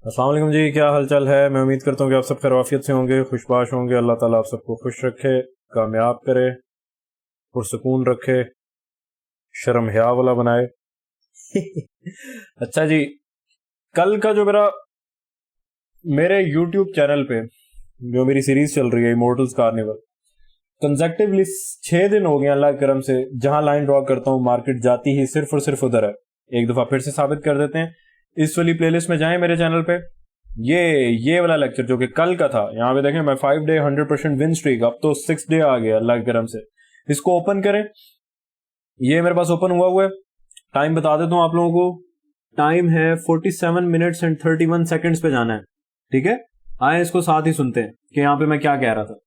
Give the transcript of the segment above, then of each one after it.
अस्सलाम वालेकुम जी, क्या हालचाल है। मैं उम्मीद करता हूँ कि आप सब खैरियत से होंगे, खुशबाश होंगे। अल्लाह ताला आप सबको खुश रखे, कामयाब करे, पुरसकून रखे, शर्म हया वाला बनाए। अच्छा जी, कल का जो मेरे YouTube चैनल पे जो मेरी सीरीज चल रही है इमोर्टल्स कार्निवल, कंसेक्टिवली 6 दिन हो गए अल्लाह के करम से। जहां लाइन ड्रॉ करता हूँ मार्केट जाती ही सिर्फ और सिर्फ उधर है। एक दफा फिर से साबित कर देते हैं। इस वाली प्लेलिस्ट में जाएं मेरे चैनल पे, ये वाला लेक्चर जो कि कल का था, यहाँ पे देखें, मैं 5 डे 100% विन स्ट्रीक, अब तो 6 डे आ गया अल्लाह के करम से। इसको ओपन करें, ये मेरे पास ओपन हुआ है। टाइम बता देता हूँ आप लोगों को, टाइम है 47 मिनट्स एंड 31 सेकेंड्स पे जाना है। ठीक है, आए इसको साथ ही सुनते हैं कि यहाँ पे मैं क्या कह रहा था।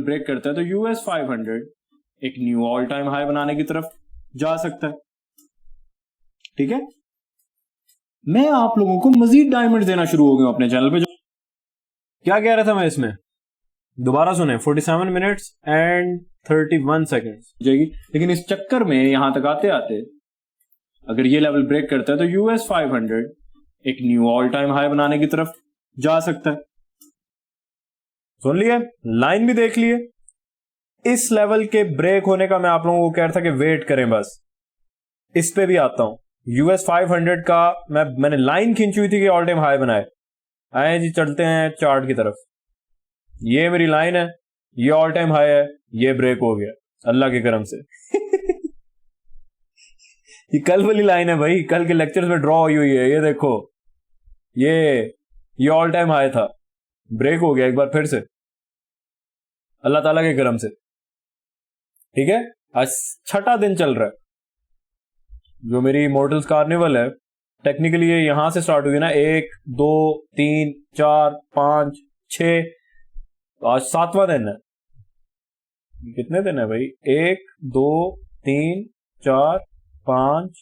ब्रेक करता है तो US 500 एक न्यू ऑल टाइम हाई बनाने की तरफ जा सकता है। ठीक है, मैं आप लोगों को मजीद डायमंड देना शुरू हो गया अपने चैनल पे। जो क्या कह रहा था मैं इसमें, दोबारा सुने, 47 मिनट्स एंड 31 सेकेंड्स जाएगी। लेकिन इस चक्कर में यहां तक आते आते अगर ये लेवल ब्रेक करता है तो US 500 एक न्यू ऑल टाइम हाई बनाने की तरफ जा सकता है। सुन लिए, लाइन भी देख लिए। इस लेवल के ब्रेक होने का मैं आप लोगों को कह रहा था कि वेट करें बस। इस पे भी आता हूं। US 500 का मैंने लाइन खींची हुई थी कि ऑल टाइम हाई बनाए। आए जी, चलते हैं चार्ट की तरफ। ये मेरी लाइन है, ये ऑल टाइम हाई है, ये ब्रेक हो गया अल्लाह के करम से। ये कल वाली लाइन है भाई, कल के लेक्चर्स में ड्रॉ हुई है। ये देखो, ये ऑल टाइम हाई था, ब्रेक हो गया एक बार फिर से अल्लाह ताला के करम से। ठीक है, आज 6ठा दिन चल रहा है जो मेरी इमोर्टल्स कार्निवल है। टेक्निकली ये यहां से स्टार्ट हुई ना, 1 2 3 4 5 6, आज 7वां दिन है। कितने दिन है भाई, 1 2 3 4 5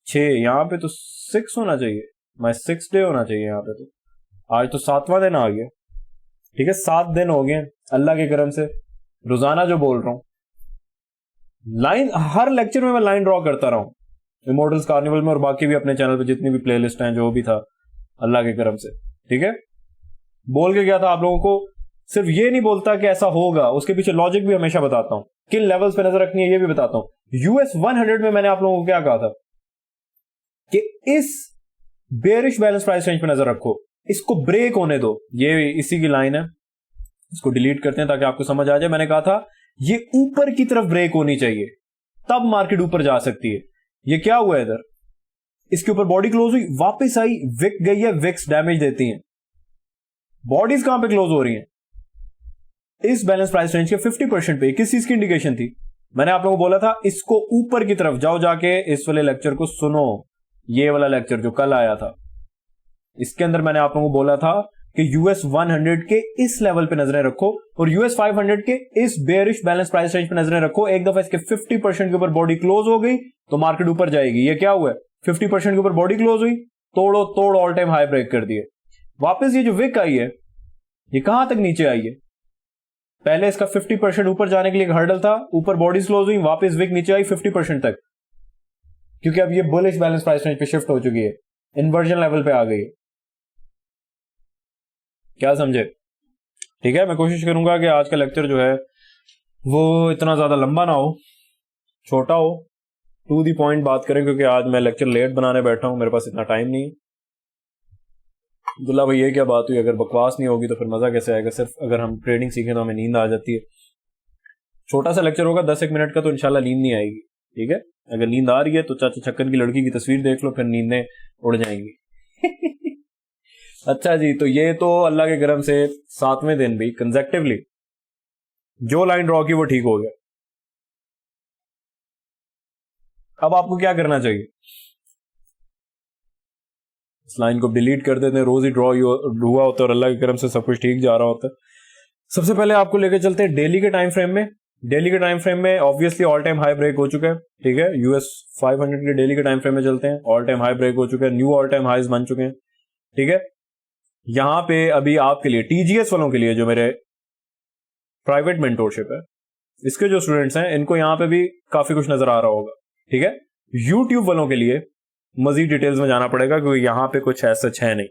6, यहाँ पे तो 6 होना चाहिए, मैं 6 डे होना चाहिए यहाँ पे। तो आज तो 7वां दिन आ गया। ठीक है, 7 दिन हो गए अल्लाह के करम से। रोजाना जो बोल रहा हूं, लाइन हर लेक्चर में मैं लाइन ड्रॉ करता रहा हूं इमोर्टल्स कार्निवल में, और बाकी भी अपने चैनल पे जितनी भी प्लेलिस्ट हैं, जो भी था अल्लाह के करम से। ठीक है, बोल के गया था आप लोगों को, सिर्फ ये नहीं बोलता कि ऐसा होगा, उसके पीछे लॉजिक भी हमेशा बताता हूं, किन लेवल्स पे नजर रखनी है ये भी बताता हूं। US 100 में मैंने आप लोगों को क्या कहा था कि इस बेरिश बैलेंस प्राइस रेंज पे नजर रखो, इसको ब्रेक होने दो। ये इसी की लाइन है, इसको डिलीट करते हैं ताकि आपको समझ आ जाए। मैंने कहा था ये ऊपर की तरफ ब्रेक होनी चाहिए, तब मार्केट ऊपर जा सकती है। ये क्या हुआ इधर, इसके ऊपर बॉडी क्लोज हुई, वापस आई, विक गई है, विक्स डैमेज देती हैं। बॉडीज कहां पे क्लोज हो रही हैं, इस बैलेंस प्राइस रेंज के 50% पे। किस चीज की इंडिकेशन थी, मैंने आप लोगों को बोला था इसको ऊपर की तरफ जाओ, जाके इस वाले लेक्चर को सुनो, ये वाला लेक्चर जो कल आया था, इसके अंदर मैंने आप लोगों को बोला था कि US 100 के इस लेवल पे नजरें रखो और US 500 के इस बेरिश बैलेंस प्राइस रेंज पे नजरें रखो। एक दफा इसके 50% के ऊपर बॉडी क्लोज हो गई तो मार्केट ऊपर जाएगी। ये क्या हुआ है, 50% के ऊपर बॉडी क्लोज हुई, तोड़ो तोड़ ऑल टाइम हाई ब्रेक कर दिए। वापस ये जो विक आई है, ये कहां तक नीचे आई है, पहले इसका 50% ऊपर जाने के लिए एक हर्डल था, ऊपर बॉडीज क्लोज हुई, वापस विक नीचे आई 50% तक, क्योंकि अब ये बुलिश बैलेंस प्राइस रेंज पे शिफ्ट हो चुकी है, इन्वर्जन लेवल पे आ गई है। क्या समझे। ठीक है, मैं कोशिश करूंगा कि आज का लेक्चर जो है वो इतना ज्यादा लंबा ना हो, छोटा हो, टू दी पॉइंट बात करें, क्योंकि आज मैं लेक्चर लेट बनाने बैठा हूं, मेरे पास इतना टाइम नहीं है। अब्दुल्ला भाई, ये क्या बात हुई, अगर बकवास नहीं होगी तो फिर मजा कैसे आएगा। सिर्फ अगर हम ट्रेडिंग सीखें तो हमें नींद आ जाती है। छोटा सा लेक्चर होगा 10 मिनट का, तो इंशाल्लाह नींद नहीं आएगी। ठीक है, अगर नींद आ रही है तो चाचा छक्कन की लड़की की तस्वीर देख लो, फिर नींदें उड़ जाएंगी। अच्छा जी, तो ये तो अल्लाह के करम से 7वें दिन भी कंसेक्टिवली जो लाइन ड्रॉ की वो ठीक हो गया। अब आपको क्या करना चाहिए, इस लाइन को डिलीट कर देते हैं। रोज ही ड्रॉ हुआ होता है और अल्लाह की करम से सब कुछ ठीक जा रहा होता है। सबसे पहले आपको लेकर चलते हैं डेली के टाइम फ्रेम में। डेली के टाइम फ्रेम में obviously all time high break हो चुका है। ठीक है, US 500 के डेली के टाइम फ्रेम में चलते हैं, ऑल टाइम हाई ब्रेक हो चुका है, न्यू ऑल टाइम हाईज बन चुके हैं। ठीक है, यहां पे अभी आपके लिए, TGS वालों के लिए, जो मेरे प्राइवेट मेंटोरशिप है, इसके जो स्टूडेंट्स हैं, इनको यहां पे भी काफी कुछ नजर आ रहा होगा। ठीक है, YouTube वालों के लिए मजीद डिटेल्स में जाना पड़ेगा क्योंकि यहां पे कुछ ऐसा है नहीं।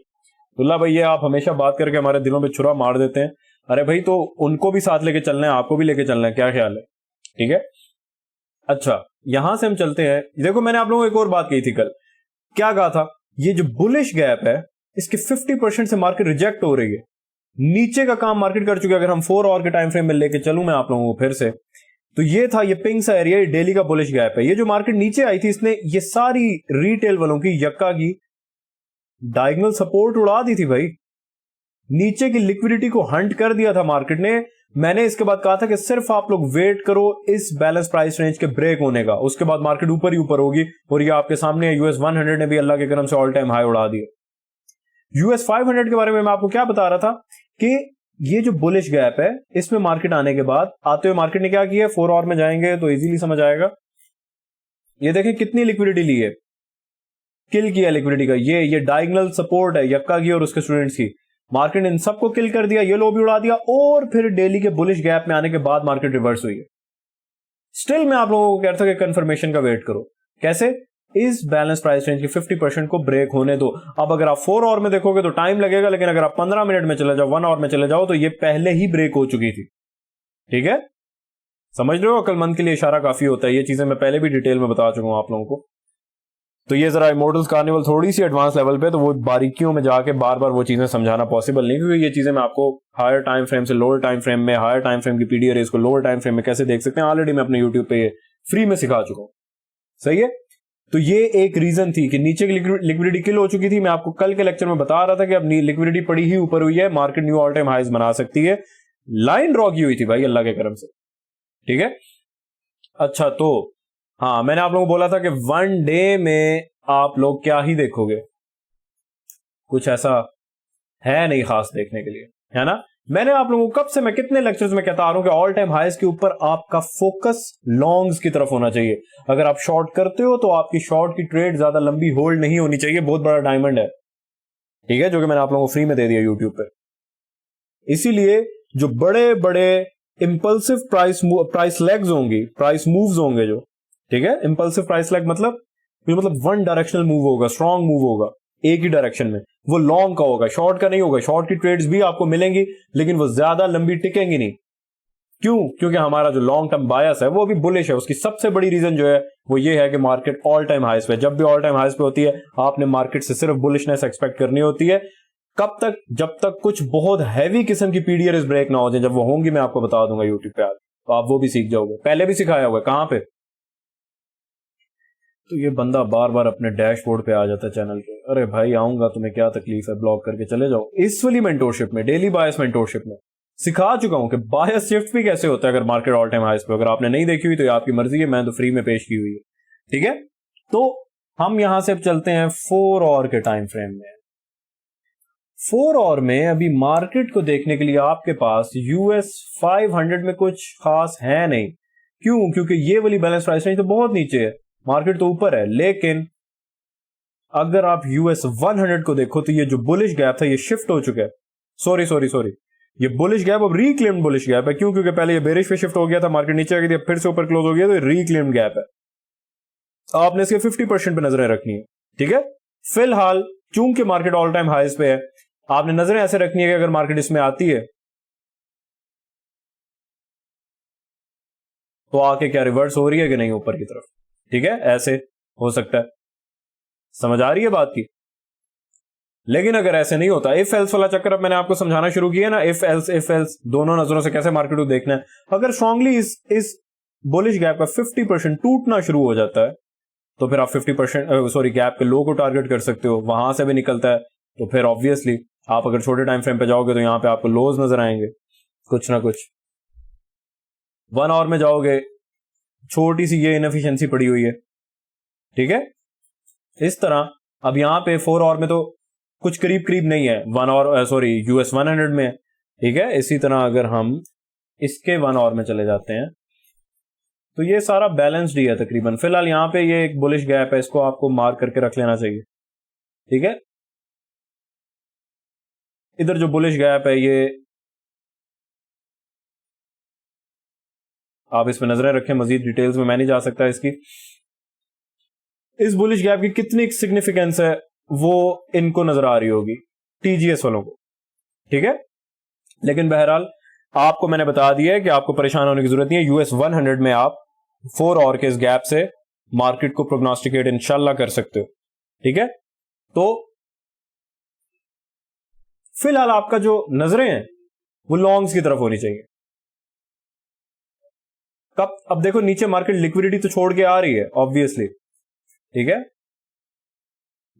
दुल्ला भाई ये आप हमेशा बात करके हमारे दिलों पे छुरा मार देते हैं। अरे भाई तो उनको भी साथ लेके चलना है, आपको भी लेके चलना है, क्या ख्याल है? ठीक है, अच्छा यहां से हम चलते हैं। देखो मैंने आप लोगों को एक और बात कही थी कल, क्या कहा था, ये जो बुलिश गैप है इसके 50% से मार्केट रिजेक्ट हो रही है, नीचे का काम मार्केट कर चुकी है। अगर हम 4 आवर के टाइम फ्रेम में लेके चलूं मैं आप लोगों को फिर से, तो ये था, ये पिंक सा एरिया डेली का बुलिश गैप है। ये जो मार्केट नीचे आई थी इसने ये सारी रिटेल वालों की, यक्का की डायगोनल सपोर्ट उड़ा दी थी भाई, नीचे की लिक्विडिटी को हंट कर दिया था मार्केट ने। मैंने इसके बाद कहा था कि सिर्फ आप लोग वेट करो इस बैलेंस प्राइस रेंज के ब्रेक होने का, उसके बाद मार्केट ऊपर ही ऊपर होगी। और ये आपके सामने है, यूएस 100 ने भी अल्लाह के करम से ऑल टाइम हाई उड़ा दिया। यूएस 500 के बारे में मैं आपको क्या बता रहा था कि ये जो बुलिश गैप है इसमें मार्केट आने के बाद, आते हुए मार्केट ने क्या किया, 4 आवर में जाएंगे तो इजीली समझ आएगा। ये देखें कितनी लिक्विडिटी ली है, किल किया लिक्विडिटी का। ये डायगोनल सपोर्ट है यक्का की और उसके स्टूडेंट्स की, मार्केट ने इन सबको किल कर दिया, ये लो भी उड़ा दिया, और फिर डेली के बुलिश गैप में आने के बाद मार्केट रिवर्स हुई है। स्टिल मैं आप लोगों को कहता था कि कंफर्मेशन का वेट करो, कैसे, इस बैलेंस प्राइस रेंज के 50% को ब्रेक होने दो। अब अगर आप 4 आवर में देखोगे तो टाइम लगेगा, लेकिन अगर आप 15 मिनट में चले जाओ, 1 आवर में चले जाओ, तो ये पहले ही ब्रेक हो चुकी थी। ठीक है, समझ रहे हो, अक्लमंद के लिए इशारा काफी होता है, ये चीजें मैं पहले भी डिटेल में बता चुका हूं आप लोगों को। तो ये जरा इमोर्टल्स कार्निवल थोड़ी सी एडवांस लेवल पे, तो वो बारीकियों में जाके बार बार वो चीजें समझाना पॉसिबल नहीं, क्योंकि ये चीजें मैं आपको हायर टाइम फ्रेम से लोअर टाइम फ्रेम में, हायर टाइम फ्रेम की पीडी रेस को लोअर टाइम फ्रेम में कैसे देख सकते हैं, ऑलरेडी मैं अपने यूट्यूब पे फ्री में सिखा चुका हूं। सही है, तो ये एक रीजन थी कि नीचे की लिक्विडिटी किल हो चुकी थी। मैं आपको कल के लेक्चर में बता रहा था कि अब लिक्विडिटी पड़ी ही ऊपर हुई है, market new all time highs बना सकती है, लाइन ड्रॉ की हुई थी भाई अल्लाह के करम से। ठीक है, अच्छा तो हाँ, मैंने आप लोगों को बोला था कि 1 डे में आप लोग क्या ही देखोगे, कुछ ऐसा है नहीं खास देखने के लिए, है ना। मैंने आप लोगों को कब से, मैं कितने लेक्चर्स में कहता आ रहा हूं कि ऑल टाइम हाइज के ऊपर आपका फोकस लॉन्ग्स की तरफ होना चाहिए। अगर आप शॉर्ट करते हो तो आपकी शॉर्ट की ट्रेड ज्यादा लंबी होल्ड नहीं होनी चाहिए, बहुत बड़ा डायमंड है। ठीक है, जो कि मैंने आप लोगों को फ्री में दे दिया यूट्यूब पे। इसीलिए जो बड़े बड़े इंपल्सिव प्राइस लेग्स होंगी, प्राइस मूव्स होंगे जो, ठीक है, इंपल्सिव प्राइस लेग मतलब वन डायरेक्शनल मूव होगा, स्ट्रॉन्ग मूव होगा एक ही डायरेक्शन में, वो लॉन्ग का होगा, शॉर्ट का नहीं होगा। शॉर्ट की ट्रेड्स भी आपको मिलेंगी लेकिन वो ज्यादा लंबी टिकेंगी नहीं। क्यों? क्योंकि हमारा जो लॉन्ग टर्म बायस है वो अभी बुलिश है। उसकी सबसे बड़ी रीजन जो है वो ये है कि मार्केट ऑल टाइम हाइज पे, जब भी ऑल टाइम हाइज पे होती है आपने मार्केट से सिर्फ बुलिशनेस एक्सपेक्ट करनी होती है। कब तक? जब तक कुछ बहुत हैवी किस्म की पीडीआरएस ब्रेक ना हो जाए। जब वो होंगी मैं आपको बता दूंगा यूट्यूब पे, तो आप वो भी सीख जाओगे, पहले भी सिखाया हुआ है। कहां पे? तो ये बंदा बार बार अपने डैशबोर्ड पे आ जाता है चैनल के। अरे भाई आऊंगा, तुम्हें क्या तकलीफ है, ब्लॉक करके चले जाओ। इस वाली मेंटोरशिप में, डेली बायस मेंटोरशिप में सिखा चुका हूं कि बायस शिफ्ट भी कैसे होता है अगर मार्केट ऑल टाइम हाइज पे। अगर आपने नहीं देखी हुई तो ये आपकी मर्जी है, मैं तो फ्री में पेश की हुई है। ठीक है, तो हम यहां से अब चलते हैं 4 आवर के टाइम फ्रेम में। 4 आवर में अभी मार्केट को देखने के लिए आपके पास यूएस 500 में कुछ खास है नहीं। क्यों? क्योंकि ये वाली बैलेंस प्राइस रेंज तो बहुत नीचे है, मार्केट तो ऊपर है। लेकिन अगर आप यूएस 100 को देखो तो ये जो बुलिश गैप था ये शिफ्ट हो चुका है। सॉरी, ये बुलिश गैप अब रिक्लेम्ड बुलिश गैप है। क्यों? क्योंकि पहले ये बेरिश पे शिफ्ट हो गया था, मार्केट नीचे आ गई थी, फिर से ऊपर क्लोज हो गया, तो रिक्लेम्ड गैप है। आपने इसके 50% पे नजरें रखनी है। ठीक है, फिलहाल चूंकि मार्केट ऑल टाइम हाइज पे है, आपने नजरें ऐसे रखनी है कि अगर मार्केट इसमें आती है तो आके क्या रिवर्स हो रही है कि नहीं ऊपर की तरफ। ठीक है, ऐसे हो सकता है, समझ आ रही है बात की। लेकिन अगर ऐसे नहीं होता, इफ एल्स वाला चक्कर अब मैंने आपको समझाना शुरू किया ना, इफ एल्स दोनों नजरों से कैसे मार्केट को देखना है। अगर स्ट्रांगली इस बुलिश गैप का 50% टूटना शुरू हो जाता है तो फिर आप 50% गैप के लो को टारगेट कर सकते हो, वहां से भी निकलता है तो फिर ऑब्वियसली आप अगर छोटे टाइम फ्रेम पे जाओगे तो यहां पे आपको लोज नजर आएंगे कुछ ना कुछ। 1 आवर में जाओगे, छोटी सी ये इनएफिशिएंसी पड़ी हुई है। ठीक है, इस तरह अब यहां पे 4 आवर में तो कुछ करीब करीब नहीं है, यूएस 100 में। ठीक है, इसी तरह अगर हम इसके 1 आवर में चले जाते हैं तो ये सारा बैलेंस्ड ही है तकरीबन। फिलहाल यहां पे ये एक बुलिश गैप है, इसको आपको मार्क करके रख लेना चाहिए। ठीक है, इधर जो बुलिश गैप है ये आप इसमें नजरें रखें, मजीद डिटेल्स में मैं नहीं जा सकता इसकी। इस बुलिश गैप की कितनी सिग्निफिकेंस है वो इनको नजर आ रही होगी। टीजीएस वालों को, ठीक है। लेकिन बहरहाल आपको मैंने बता दिया है कि आपको परेशान होने की जरूरत नहीं है। यूएस 100 में आप 4 और के इस गैप से मार्केट को प्रोग्नोस्टिकेट इंशाल्लाह कर सकते हो, ठीक है। तो फिलहाल आपका जो नजरें हैं वो लॉन्ग्स की तरफ होनी चाहिए। कब, अब देखो नीचे मार्केट लिक्विडिटी तो छोड़ के आ रही है ऑब्वियसली, ठीक है।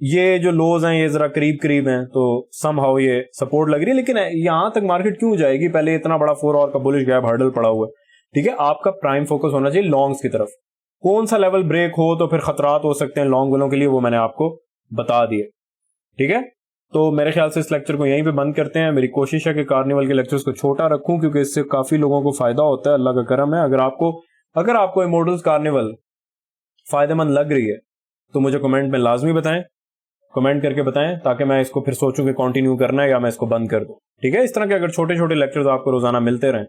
ये जो लोज हैं ये जरा करीब करीब हैं, तो समहाउ ये सपोर्ट लग रही है, लेकिन यहां तक मार्केट क्यों जाएगी? पहले इतना बड़ा 4 और का बुलिश गैप हर्डल पड़ा हुआ है, ठीक है। आपका प्राइम फोकस होना चाहिए लॉन्ग्स की तरफ। कौन सा लेवल ब्रेक हो तो फिर खतरात हो सकते हैं लॉन्ग वालों के लिए, वो मैंने आपको बता दिए, ठीक है। तो मेरे ख्याल से इस लेक्चर को यहीं पे बंद करते हैं। मेरी कोशिश है कि कार्निवल के लेक्चर्स को छोटा रखूं, क्योंकि इससे काफी लोगों को फायदा होता है, अल्लाह का करम है। अगर आपको इमोर्टल्स कार्निवल फायदेमंद लग रही है तो मुझे कमेंट में लाजमी बताएं, कमेंट करके बताएं, ताकि मैं इसको फिर सोचूं कि कंटिन्यू करना है या मैं इसको बंद कर दूं, ठीक है। इस तरह के अगर छोटे छोटे लेक्चर्स आपको रोजाना मिलते रहें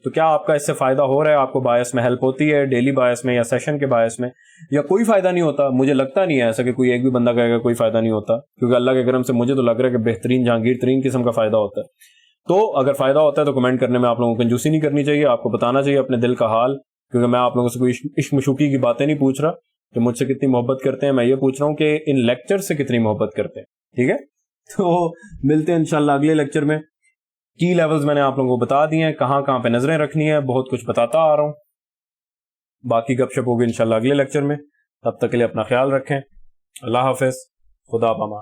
तो क्या आपका इससे फायदा हो रहा है? आपको बायस में हेल्प होती है, डेली बायस में या सेशन के बायस में, या कोई फायदा नहीं होता? मुझे लगता नहीं है ऐसा कि कोई एक भी बंदा कहेगा कोई फायदा नहीं होता, क्योंकि अल्लाह के करम से मुझे तो लग रहा है कि बेहतरीन जहांगीर तरीन किस्म का फायदा होता है। तो अगर फायदा होता है तो कमेंट करने में आप लोगों को कंजूसी नहीं करनी चाहिए, आपको बताना चाहिए अपने दिल का हाल, क्योंकि मैं आप लोगों से कोई इश्क मशूकी की बातें नहीं पूछ रहा कि मुझसे कितनी मोहब्बत करते हैं, मैं ये पूछ रहा हूँ कि इन लेक्चर से कितनी मोहब्बत करते हैं, ठीक है। तो मिलते हैं इंशाल्लाह अगले लेक्चर में। की लेवल्स मैंने आप लोगों को बता दिए हैं, कहां कहां पे नजरें रखनी है, बहुत कुछ बताता आ रहा हूं। बाकी गपशप होगी इंशाल्लाह अगले लेक्चर में। तब तक के लिए अपना ख्याल रखें। अल्लाह हाफिज, खुदा पामा।